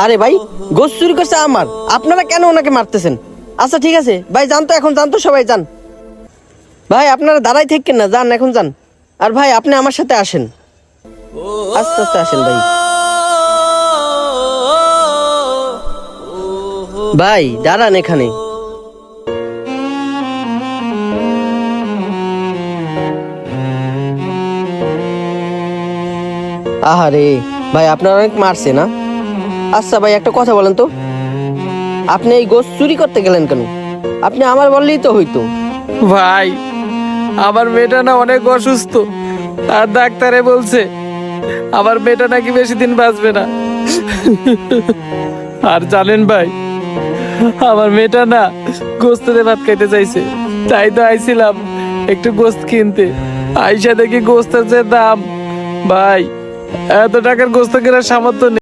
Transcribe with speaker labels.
Speaker 1: আরে ভাই, গোস চুরি করছে আমার, আপনারা কেন ওনাকে মারতেছেন? আচ্ছা ঠিক আছে ভাই, যান তো, এখন যান তো, সবাই যান। ভাই আপনারা দাঁড়াই থাকেন না, যান এখন যান। আর ভাই আপনি আমার সাথে আসেন, আস্তে আস্তে আসেন ভাই। ভাই দাঁড়ান এখানে। আহারে ভাই, আপনার অনেক মারছে না? আচ্ছা ভাই, একটা কথা বলেন তো, আপনি এই গোস চুরি করতে গেলেন কেন? আপনি আমার বললেই তো হইতো।
Speaker 2: ভাই, আমার মেয়েটা না অনেক অসুস্থ, আর ডাক্তারে বলছে আমার মেয়েটা নাকি বেশি দিন বাঁচবে না। আর জানেন ভাই, আমার মেয়েটা না গোস্ত দিয়ে ভাত খাইতে চাইছে, তাই তো আইছিলাম একটু গোস্ত কিনতে। আইসা দেখি গোস্তের যে দাম, ভাই এত টাকার গোস্ত কেনার সামর্থ্য নেই।